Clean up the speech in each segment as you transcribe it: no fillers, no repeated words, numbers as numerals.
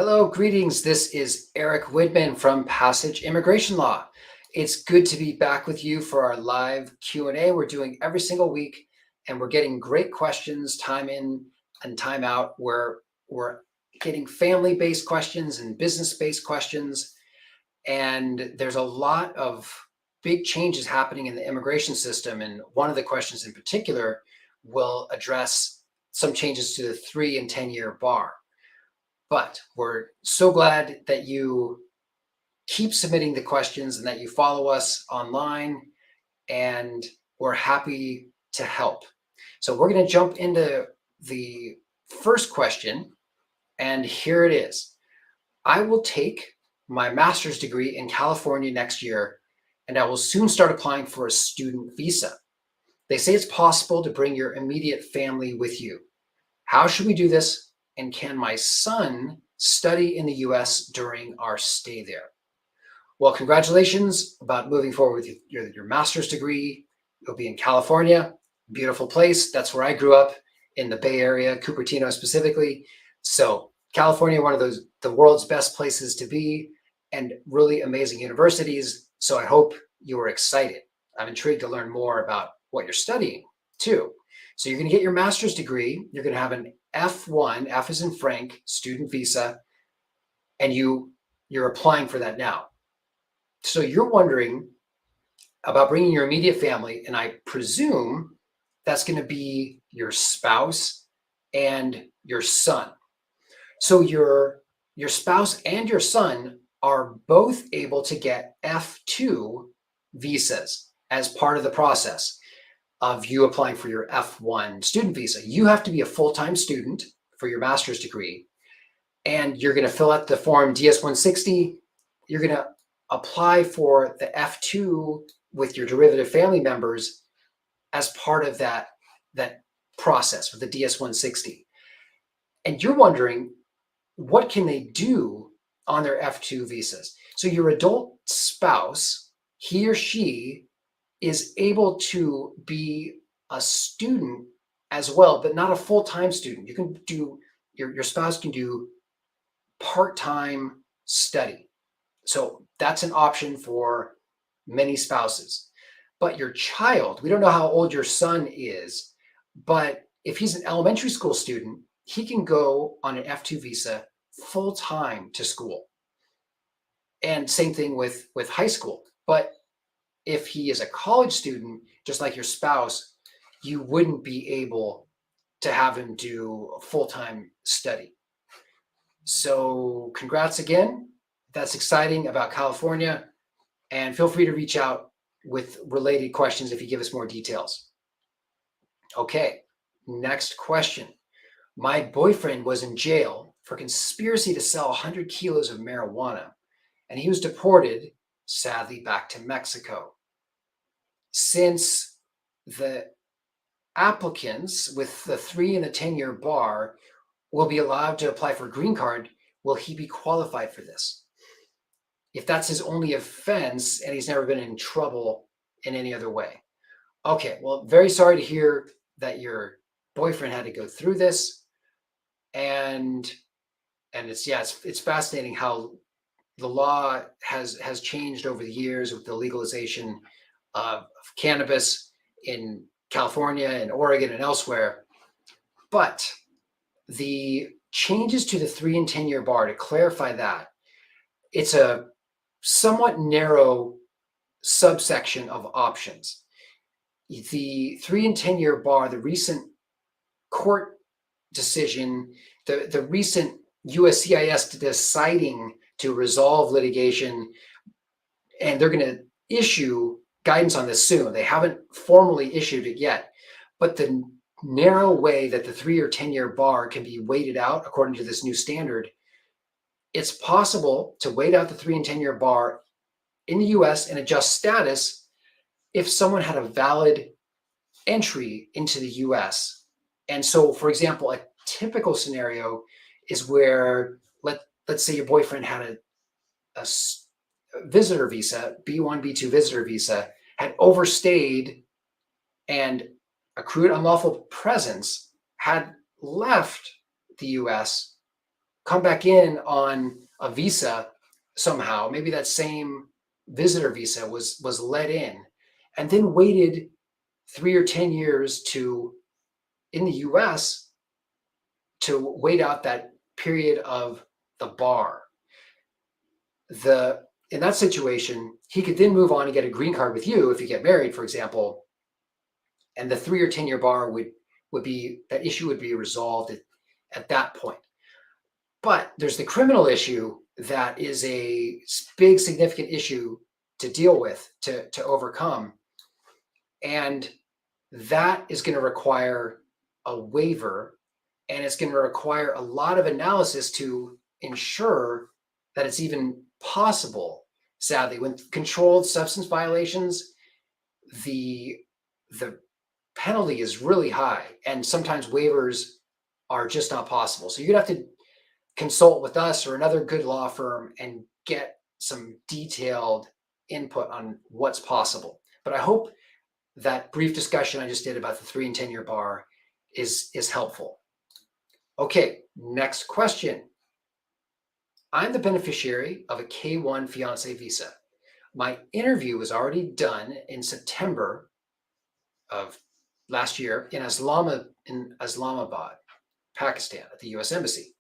Hello, greetings. This is Erick Widman from Passage Immigration Law. It's good to be back with you for our live Q&A we're doing every single week, and we're getting great questions time in and time out, where we're getting family-based questions and business-based questions. And there's a lot of big changes happening in the immigration system. And one of the questions in particular will address some changes to the 3 and 10-year bar. But we're so glad that you keep submitting the questions and that you follow us online, and we're happy to help. So we're going to jump into the first question, and here it is. I will take my master's degree in California next year, and I will soon start applying for a student visa. They say it's possible to bring your immediate family with you. How should we do this? And can my son study in the US during our stay there? Well, congratulations about moving forward with your master's degree. You'll be in California, beautiful place. That's where I grew up, in the Bay Area, Cupertino specifically. So California, one of the world's best places to be, and really amazing universities. So I hope you are excited. I'm intrigued to learn more about what you're studying too. So you're going to get your master's degree. You're going to have an F1, F as in Frank, student visa, and you're applying for that now. So you're wondering about bringing your immediate family, and I presume that's going to be your spouse and your son. So your spouse and your son are both able to get F2 visas as part of the process of you applying for your F1 student visa. You have to be a full-time student for your master's degree, and you're going to fill out the form DS-160. You're going to apply for the F2 with your derivative family members as part of that process with the DS-160. And you're wondering, what can they do on their F2 visas? So your adult spouse, he or she is able to be a student as well, but not a full-time student. You can do, your spouse can do part-time study. So that's an option for many spouses. But your child, we don't know how old your son is, but if he's an elementary school student, he can go on an F2 visa full-time to school. And same thing with high school. But if he is a college student, just like your spouse, you wouldn't be able to have him do a full-time study. So congrats again. That's exciting about California. And feel free to reach out with related questions if you give us more details. Okay, next question. My boyfriend was in jail for conspiracy to sell 100 kilos of marijuana, and he was deported, sadly, back to Mexico. Since the applicants with the 3 and the 10-year bar will be allowed to apply for a green card, will he be qualified for this? If that's his only offense and he's never been in trouble in any other way. Okay, well, very sorry to hear that your boyfriend had to go through this. And it's fascinating how the law has changed over the years with the legalization of cannabis in California and Oregon and elsewhere. But the changes to the 3 and 10-year bar, to clarify that, it's a somewhat narrow subsection of options. The 3 and 10-year bar, the recent court decision, the recent USCIS deciding to resolve litigation, and they're going to issue guidance on this soon. They haven't formally issued it yet, but the narrow way that the 3 or 10-year bar can be weighted out according to this new standard, it's possible to wait out the 3 and 10-year bar in the US and adjust status if someone had a valid entry into the US. And so, for example, a typical scenario is where, let's say your boyfriend had a visitor visa, B1, B2 visitor visa, had overstayed and accrued unlawful presence, had left the US, come back in on a visa somehow, maybe that same visitor visa was let in, and then waited 3 or 10 years to in the US to wait out that period of the bar. In that situation, he could then move on and get a green card with you if you get married, for example, and the 3 or 10 year bar would be that issue would be resolved at that point. But there's the criminal issue that is a big significant issue to deal with, to overcome, and that is going to require a waiver, and it's going to require a lot of analysis to ensure that it's even possible. Sadly, with controlled substance violations, the penalty is really high, and sometimes waivers are just not possible. So you'd have to consult with us or another good law firm and get some detailed input on what's possible. But I hope that brief discussion I just did about the 3 and 10 year bar is helpful. Okay, next question. I'm the beneficiary of a K1 fiance visa. My interview was already done in September of last year in Islamabad, Pakistan, at the US Embassy.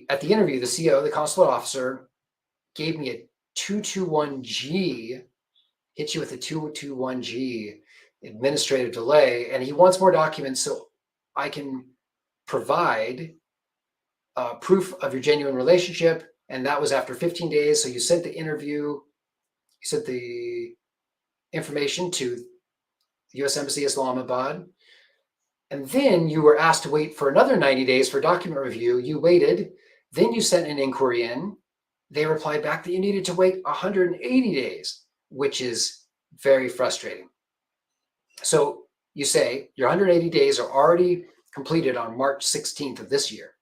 At the interview, the CO, the consular officer, gave me a 221G, hit you with a 221G administrative delay, and he wants more documents so I can provide proof of your genuine relationship. And that was after 15 days. So you sent the information to the US Embassy Islamabad. And then you were asked to wait for another 90 days for document review. You waited. Then you sent an inquiry in. They replied back that you needed to wait 180 days, which is very frustrating. So you say your 180 days are already completed on March 16th of this year.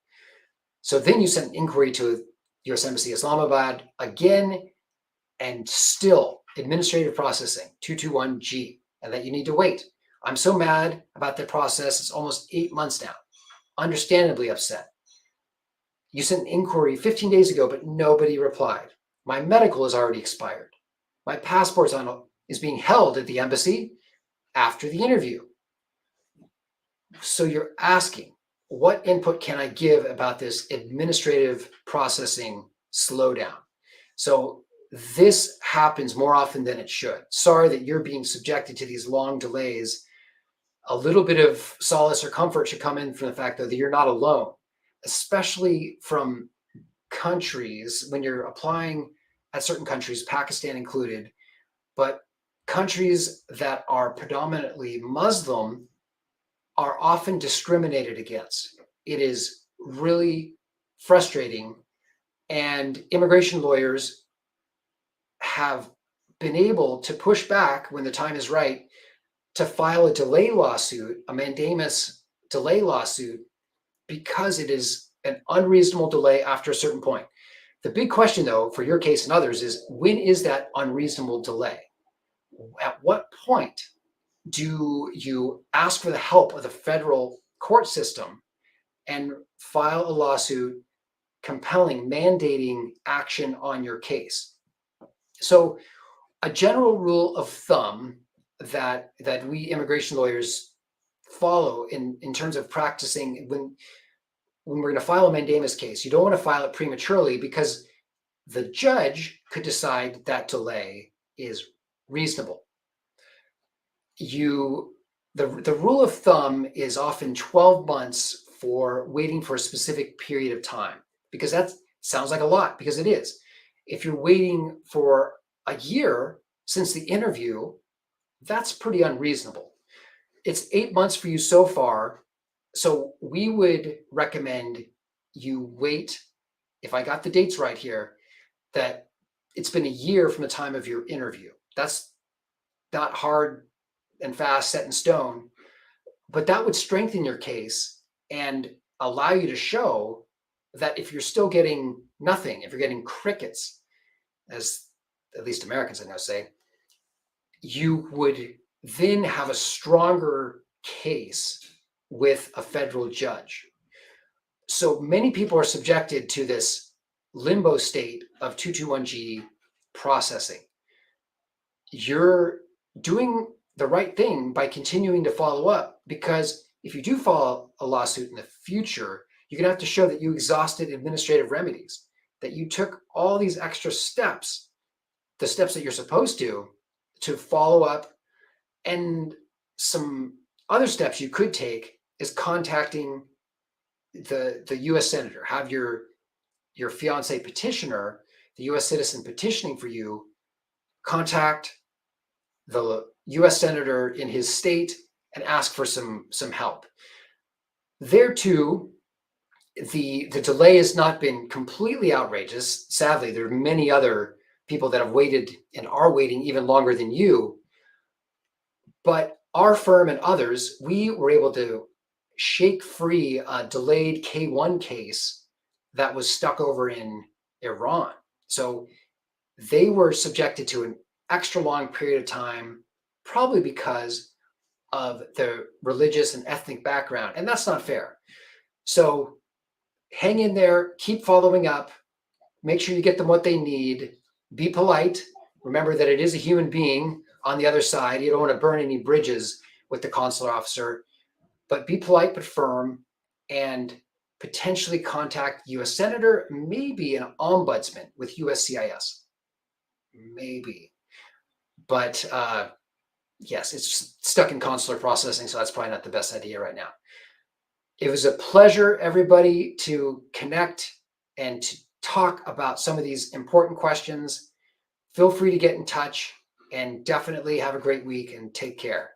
So then you sent an inquiry to US Embassy Islamabad again, and still administrative processing, 221G, and that you need to wait. I'm so mad about the process. It's almost 8 months now. Understandably upset. You sent an inquiry 15 days ago, but nobody replied. My medical is already expired. My passport is being held at the embassy after the interview. So you're asking, what input can I give about this administrative processing slowdown? So this happens more often than it should. Sorry that you're being subjected to these long delays. A little bit of solace or comfort should come in from the fact, though, that you're not alone, especially from countries when you're applying at certain countries, Pakistan included, but countries that are predominantly Muslim are often discriminated against. It is really frustrating, and immigration lawyers have been able to push back when the time is right to file a delay lawsuit, a mandamus delay lawsuit, because it is an unreasonable delay after a certain point. The big question, though, for your case and others is, when is that unreasonable delay? At what point do you ask for the help of the federal court system and file a lawsuit compelling, mandating action on your case? So a general rule of thumb that we immigration lawyers follow in terms of practicing when we're going to file a mandamus case, you don't want to file it prematurely, because the judge could decide that delay is reasonable. The rule of thumb is often 12 months for waiting for a specific period of time, because that sounds like a lot, because it is. If you're waiting for a year since the interview, that's pretty unreasonable. It's 8 months for you so far. So we would recommend you wait, if I got the dates right here, that it's been a year from the time of your interview. That's not hard and fast, set in stone, but that would strengthen your case and allow you to show that if you're still getting nothing, if you're getting crickets, as at least Americans I know say, you would then have a stronger case with a federal judge. So many people are subjected to this limbo state of 221G processing. You're doing the right thing by continuing to follow up, because if you do file a lawsuit in the future, you're going to have to show that you exhausted administrative remedies, that you took all these extra steps, the steps that you're supposed to follow up. And some other steps you could take is contacting the U.S. senator. Have your fiance petitioner, the U.S. citizen petitioning for you, contact the U.S. senator in his state and ask for some help. There too, the delay has not been completely outrageous. Sadly, there are many other people that have waited and are waiting even longer than you. But our firm and others, we were able to shake free a delayed K1 case that was stuck over in Iran. So they were subjected to an extra long period of time, probably because of their religious and ethnic background. And that's not fair. So hang in there, keep following up, make sure you get them what they need, be polite. Remember that it is a human being on the other side. You don't want to burn any bridges with the consular officer, but be polite but firm, and potentially contact US Senator, maybe an ombudsman with USCIS. Maybe. But yes, it's stuck in consular processing, so that's probably not the best idea right now. It was a pleasure, everybody, to connect and to talk about some of these important questions. Feel free to get in touch, and definitely have a great week and take care.